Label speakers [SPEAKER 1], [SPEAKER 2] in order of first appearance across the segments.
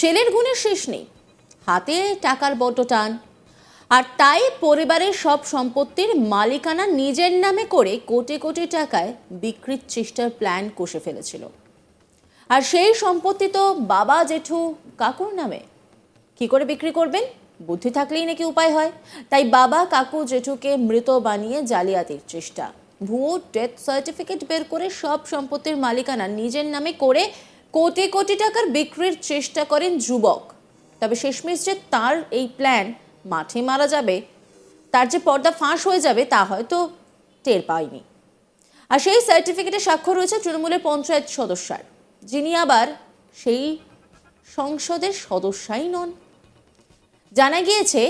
[SPEAKER 1] ছেলের গুণের শেষ নেই, হাতে টাকার বড় টান, আর তাই পরিবারের সব সম্পত্তির মালিকানা নিজের নামে করে কোটি কোটি টাকায় বিক্রির চেষ্টার প্ল্যান কষে ফেলেছিল। আর সেই সম্পত্তি তো বাবা, জেঠু, কাকুর নামে। কি করে বিক্রি করবেন? বুদ্ধি থাকলেই নাকি উপায় হয়। তাই বাবা, কাকু, জেঠুকে মৃত বানিয়ে জালিয়াতির চেষ্টা, ভুয়ো ডেথ সার্টিফিকেট বের করে সব সম্পত্তির মালিকানা নিজের নামে করে কোটি কোটি টাকার বিক্রির চেষ্টা করেন যুবক। তবে শেষমেশ যে তার এই প্ল্যান মাঠে মারা যাবে, তার যে পর্দা ফাঁস হয়ে যাবে, তা হয়তো টের পায়নি। আর সেই সার্টিফিকেটে স্বাক্ষর রয়েছে তৃণমূলের পঞ্চায়েত সদস্যার, যিনি আবার সেই সংসদের সদস্যই নন। জানা গিয়েছে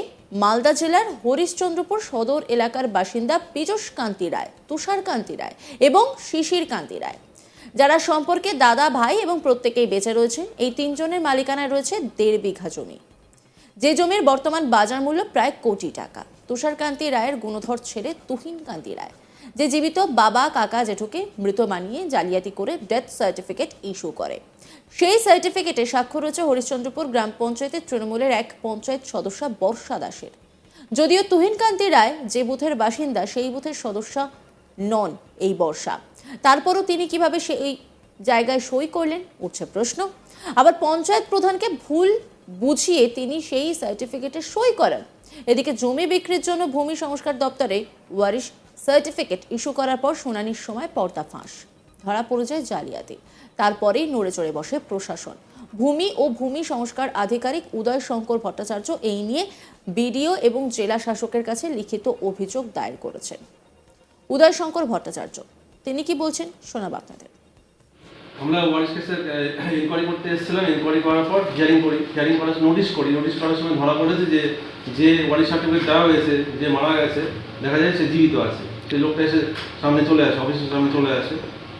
[SPEAKER 1] মালদা জেলার হরিশ্চন্দ্রপুর সদর এলাকার বাসিন্দা পীযূষ কান্তি রায়, তুষার কান্তি রায় এবং শিশির কান্তি রায়, যারা সম্পর্কে দাদা ভাই এবং প্রত্যেকেই বেঁচে রয়েছেন। এই তিনজনের মালিকানায় রয়েছে 1.5 বিঘা জমি, যে জমির বর্তমান বাজার মূল্য প্রায় কোটি টাকা। তুষার কান্তি রায়ের গুণধর ছেলে তুহিন কান্তি রায়, যে জীবিত বাবা, কাকা, জেঠুকে মৃত বানিয়ে জালিয়াতি করে ডেথ সার্টিফিকেট ইস্যু করে। সেই সার্টিফিকেটে স্বাক্ষর রয়েছে হরিশ্চন্দ্রপুর গ্রাম পঞ্চায়েতের তৃণমূলের এক পঞ্চায়েত সদস্য বর্ষা দাসের। যদিও তুহিন কান্তি রায় যে বুথের বাসিন্দা, সেই বুথের সদস্য নন এই বর্ষা, তারপরও তিনি কিভাবে সেই জায়গায় সই করলেন উঠছে প্রশ্ন। আবার পঞ্চায়েত প্রধানকে ভুল বুঝিয়ে তিনি সেই সার্টিফিকেটে সই করেন। এদিকে জমি বিক্রির জন্য ভূমি সংস্কার দপ্তরে ওয়ারিশ সার্টিফিকেট ইস্যু করার পর শুনানির সময় পর্দা ফাঁস, ধরা পড়ে যায় জালিয়াতি। তারপরেই নড়ে চড়ে বসে প্রশাসন। ভূমি ও ভূমি সংস্কার আধিকারিক উদয় শঙ্কর ভট্টাচার্য এই নিয়ে বিডিও এবং জেলা শাসকের কাছে লিখিত অভিযোগ দায়ের করেছেন। উদয় শঙ্কর ভট্টাচার্য তিনি কি বলছেন শোনাব আপনাদের।
[SPEAKER 2] আমরা ওয়ারিশ কেসের ইনকোয়ারি করতে এসেছিলাম। ইনকোয়ারি করার পর হিয়ারিং করার নোটিশ করার সময় ধরা পড়েছে যে ওয়ারিশ সার্টিফিকেট দেওয়া হয়েছে, যে মারা গেছে, দেখা যায় সে জীবিত আছে। সেই লোকটা এসে সামনে চলে আসে, অফিসের সামনে চলে আসে।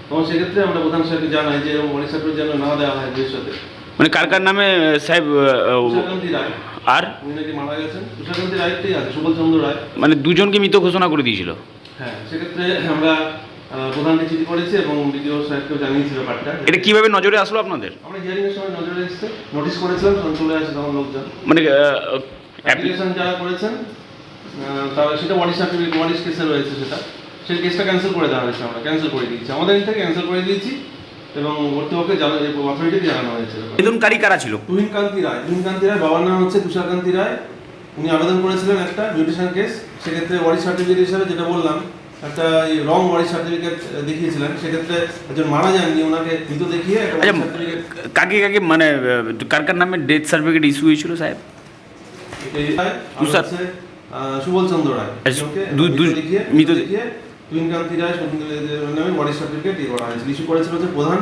[SPEAKER 2] তখন সেক্ষেত্রে আমরা প্রধান সাহেবকে জানাই যে এরকম ওয়ারিশ সার্টিফিকেট যেন না দেওয়া হয় ভবিষ্যতে।
[SPEAKER 3] মানে কার কার নামে সাহেব?
[SPEAKER 2] তুষারকান্তি রায়, আর উনি নাকি মারা গেছেন। তুষারকান্তি রায়তেই আছে, সুবলচন্দ্র রায়,
[SPEAKER 3] মানে দুজনকে মৃত ঘোষণা করে দিয়েছিল।
[SPEAKER 2] হ্যাঁ, সেক্ষেত্রে আমরা প্রধানকে চিঠি করেছি এবং বিডিও সাহেবকেও জানিয়েছি ব্যাপারটা।
[SPEAKER 3] এটা কিভাবে নজরে আসলো আপনাদের?
[SPEAKER 2] আমরা হিয়ারিং এর সময় নজরে এসেছে, নোটিশ করেছিলাম, তখন চলে আসে তখন লোকজন।
[SPEAKER 3] মানে
[SPEAKER 2] অ্যাপ্লিকেশন যারা করেছেন তারা সেটা ওয়ারিশ সার্টিফিকেট ওয়ারিশ কেসে রয়েছে, সেই কেসটা ক্যান্সেল করে দেওয়া হয়েছে। আমরা ক্যান্সেল করে দিয়েছি, আমাদের থেকে ক্যান্সেল করে দিয়েছি এবং কর্তৃপক্ষকে অথরিটিকে জানানো হয়েছে।
[SPEAKER 3] আবেদনকারী কারা ছিল?
[SPEAKER 2] তুহিন কান্তি রায়, বাবার নাম হচ্ছে তুষার কান্তি রায়। উনি আবেদন করেছিলেন একটা মিউটেশন কেস। সেক্ষেত্রে ওয়ারিশ সার্টিফিকেট হিসাবে যেটা বললাম, একটা রং ওয়ারিশ সার্টিফিকেট দেখিয়েছিলেন। সেক্ষেত্রে একজন মারা যাননি, ওনাকে মৃত দেখিয়ে একটা সার্টিফিকেট।
[SPEAKER 3] কাকে কাকে মানে কার কার নামে ডেথ সার্টিফিকেট ইস্যু হয়েছিল সাহেব?
[SPEAKER 2] সুবলচন্দ্র রায় মৃত দেখিয়ে তুহিন কান্তি রায় নামে ওয়ারিশ সার্টিফিকেট করা হয়েছিল, ইস্যু করেছিল হচ্ছে প্রধান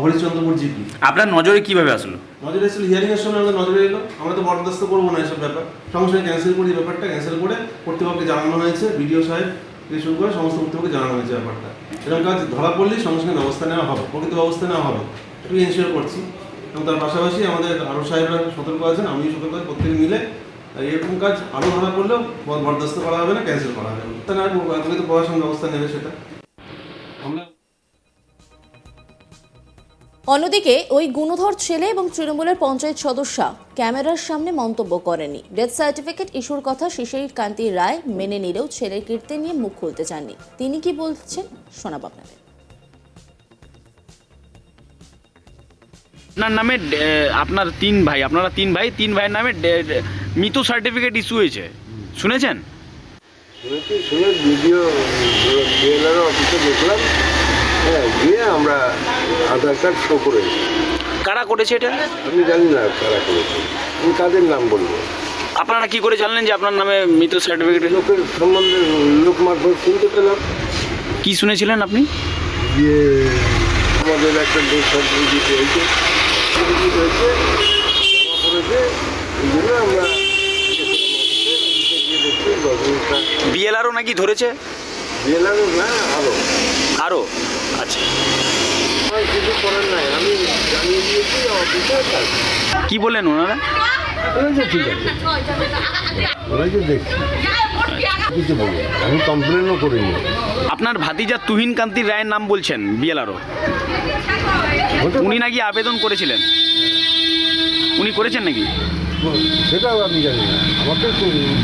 [SPEAKER 2] হরিশ্চন্দ্রপুর জিপি।
[SPEAKER 3] আপনার নজরে কিভাবে আসলো?
[SPEAKER 2] নজরে এসেছিল হিয়ারিং এর সময় আমাদের নজরে এলো। আমরা তো বরদাস্ত করবো না এসব ব্যাপার, সঙ্গে সঙ্গে ক্যান্সেল করি। ব্যাপারটা ক্যান্সেল করে কর্তৃপক্ষকে জানানো হয়েছে, বিডিও সাহেব থেকে শুরু করে সমস্ত কর্তৃপক্ষকে জানানো হয়েছে ব্যাপারটা। এরকম কাজ ধরা পড়লেই সঙ্গে সঙ্গে ব্যবস্থা নেওয়া হবে, প্রকৃত ব্যবস্থা নেওয়া হবে, একটু এনশিওর করছি। এবং তার পাশাপাশি আমাদের আরও সাহেবরা সতর্ক আছেন, আমিও সতর্ক আছি, প্রত্যেকে মিলে এরকম কাজ আরও ধরা পড়লেও বরদাস্ত করা হবে না, ক্যান্সেল করা হবে না। প্রকৃত প্রশাসন ব্যবস্থা নেবে সেটা আমরা।
[SPEAKER 1] অন্যদিকে ওই গুণধর ছেলে এবং তৃণমূলের পঞ্চায়েত সদস্য ক্যামেরার সামনে মন্তব্য করেনি। ডেথ সার্টিফিকেট ইস্যুর কথা শিশির কান্তি রায় মেনে নিলেও ছেলের কীর্তি নিয়ে মুখ খুলতে চাননি। তিনি কি বলছেন শোনাব আপনাদের।
[SPEAKER 3] আপনার নামে আপনারা তিন ভাইয়ের নামে মৃত সার্টিফিকেট ইস্যু হয়েছে, শুনেছেন?
[SPEAKER 4] শুনে ভিডিও অফিসে দেখলাম, হ্যাঁ, গিয়ে আমরা আধার কার্ড শো করে।
[SPEAKER 3] কারা করেছে এটা?
[SPEAKER 4] আমি জানি না কারা করেছে, আমি কাদের নাম বলবো।
[SPEAKER 3] আপনারা কি করে জানলেন যে আপনার নামে মৃত সার্টিফিকেট?
[SPEAKER 4] লোকের সম্বন্ধে লোক মারফত শুনতে পেলাম।
[SPEAKER 3] কি শুনেছিলেন আপনি?
[SPEAKER 4] যে আমাদের একটা ডেথ সার্টিফিকেট হয়েছে, জমা পড়েছে, এই জন্য আমরা
[SPEAKER 3] বিএলআরও নাকি ধরেছে?
[SPEAKER 4] বিএলআরও না,
[SPEAKER 3] আরও আচ্ছা,
[SPEAKER 4] কিছু করার নাই, আমি জানিয়ে দিয়েছি অফিসে।
[SPEAKER 3] কি বললেন ওনারা?
[SPEAKER 4] ঠিক আছে, ওরা যে দেখছি কিছু বলবো, আমি কমপ্লেনও করিনি।
[SPEAKER 3] আপনার ভাতিজা তুহিন কান্তি রায়ের নাম বলছেন বিএলআরও, উনি নাকি আবেদন করেছিলেন। উনি করেছেন নাকি?
[SPEAKER 4] সেটাও আমি জানি না, আমাকে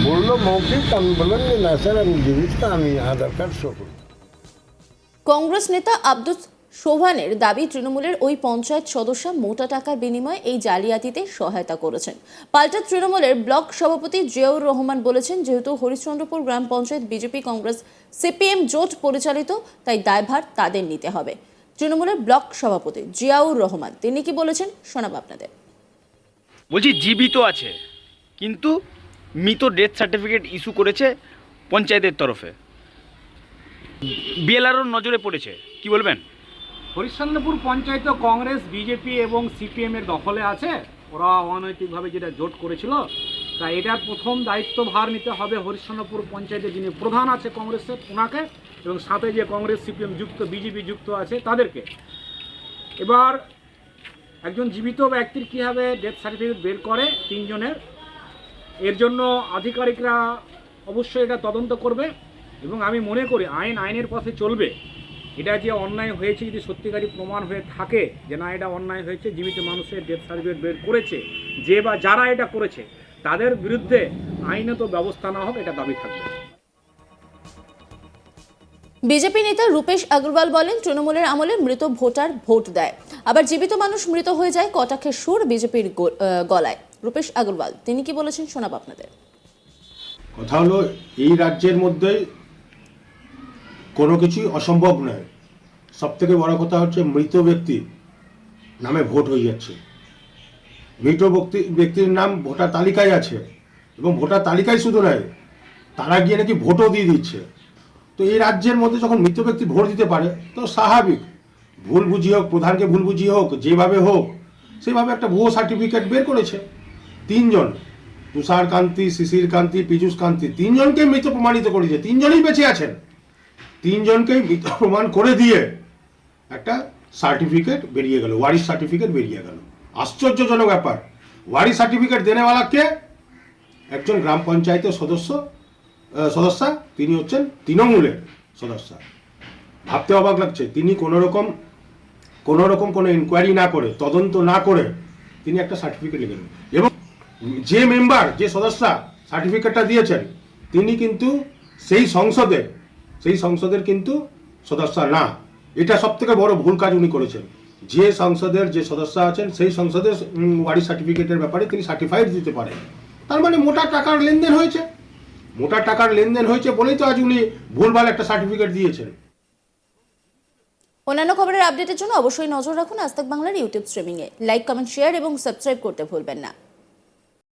[SPEAKER 4] বললো মৌখিক, আমি বললাম যে না স্যার আমি জীবিত, আমি আধার কার্ড শো করি।
[SPEAKER 1] কংগ্রেস নেতা আব্দুস সোভানের দাবি, তৃণমূলের ওই পঞ্চায়েত সদস্য মোটা টাকার বিনিময়ে এই জালিয়াতিতে সহায়তা করেছেন। পাল্টা তৃণমূলের ব্লক সভাপতি জিয়াউর রহমান বলেছেন, যেহেতু হরিশ্চন্দ্রপুর গ্রাম পঞ্চায়েত বিজেপি কংগ্রেস সিপিএম জোট পরিচালিত, তাই দায়ভার তাদের নিতে হবে। তৃণমূলের ব্লক সভাপতি জিয়াউর রহমান তিনি কি বলেছেন শোনাব আপনাদের।
[SPEAKER 3] বলছি জীবিত আছে কিন্তু মৃত ডেথ সার্টিফিকেট ইস্যু করেছে পঞ্চায়েতের তরফে, বিএলআরওর নজরে পড়েছে, কি বলবেন?
[SPEAKER 5] হরিশ্চন্দ্রপুর পঞ্চায়েত কংগ্রেস বিজেপি এবং সিপিএমের দখলে আছে। ওরা অনৈতিকভাবে যেটা জোট করেছিল, তাই এটার প্রথম দায়িত্বভার নিতে হবে হরিশ্চন্দ্রপুর পঞ্চায়েতের যিনি প্রধান আছে কংগ্রেসের ওনাকে, এবং সাথে যে কংগ্রেস সিপিএম যুক্ত বিজেপি যুক্ত আছে তাদেরকে। এবার একজন জীবিত ব্যক্তির কীভাবে ডেথ সার্টিফিকেট বের করে তিনজনের, এর জন্য আধিকারিকরা অবশ্যই এটা তদন্ত করবে এবং আমি মনে করি আইনের পথে চলবে। এটা যে অন্যায় হয়েছে যদি সত্যিকারই প্রমাণ হয়ে থাকে যে না এটা অন্যায় হয়েছে, জীবিত মানুষের ডেথ সার্টিফিকেট বের করেছে যে বা যারা এটা করেছে, তাদের বিরুদ্ধে আইনত ব্যবস্থা না হোক, এটা দাবি থাকবে।
[SPEAKER 1] বিজেপি নেতা রূপেশ আগরওয়াল বলেন, তৃণমূলের আমলে মৃত ভোটার ভোট দেয়, আবার জীবিত মানুষ মৃত হয়ে যায়, কটাক্ষের সুর বিজেপির গলায়। রূপেশ আগরওয়াল তিনি কি বলেছেন শোনাব আপনাদের।
[SPEAKER 6] কথা হলো এই রাজ্যের মধ্যে কোনো কিছুই অসম্ভব নয়। সবথেকে বড় কথা হচ্ছে মৃত ব্যক্তি নামে ভোট হয়ে যাচ্ছে। মৃত ব্যক্তির নাম ভোটার তালিকায় আছে এবং ভোটার তালিকায় শুধু নয়, তারা গিয়ে নাকি ভোটও দিয়ে দিচ্ছে। তো এই রাজ্যের মধ্যে যখন মৃত ব্যক্তি ভোট দিতে পারে তো স্বাভাবিক, ভুল বুঝিয়ে হোক, প্রধানকে ভুল বুঝিয়ে হোক, যেভাবে হোক সেইভাবে একটা ভুয়ো সার্টিফিকেট বের করেছে। তিনজন, তুষার কান্তি, শিশির কান্তি, পীযূষ কান্তি, তিনজনকে মৃত প্রমাণিত করেছে। তিনজনই বেঁচে আছেন, তিনজনকেই মৃত প্রমাণ করে দিয়ে একটা সার্টিফিকেট বেরিয়ে গেল, ওয়ারিশ সার্টিফিকেট বেরিয়ে গেল। আশ্চর্যজনক ব্যাপার, ওয়ারিশ সার্টিফিকেট দেনেওয়ালা কে? একজন গ্রাম পঞ্চায়েতের সদস্যা, তিনি হচ্ছেন তৃণমূলের সদস্য। ভাবতে অবাক লাগছে, তিনি কোনো রকম কোনো ইনকোয়ারি না করে, তদন্ত না করে তিনি একটা সার্টিফিকেট লিখেন। এবং যে মেম্বার, যে সদস্যা সার্টিফিকেটটা দিয়েছেন, তিনি কিন্তু সেই সংসদের কিন্তু সদস্য না। এটা সব থেকে বড় ভুল কাজ উনি করেছেন। যে সংসদের যে সদস্য আছেন সেই সংসদের ওয়ারিশ সার্টিফিকেটের ব্যাপারে তিনি সার্টিফাইড দিতে পারেন। তার মানে মোটা টাকার লেনদেন হয়েছে, মোটা টাকার লেনদেন হয়েছে বলেই তো আজ উনি ভুলভাল একটা সার্টিফিকেট দিয়েছেন।
[SPEAKER 1] অন্যান্য খবরের আপডেটের জন্য অবশ্যই নজর রাখুন আজ তাক বাংলার ইউটিউব স্ট্রিমিংয়ে। লাইক, কমেন্ট, শেয়ার এবং সাবস্ক্রাইব করতে ভুলবেন না।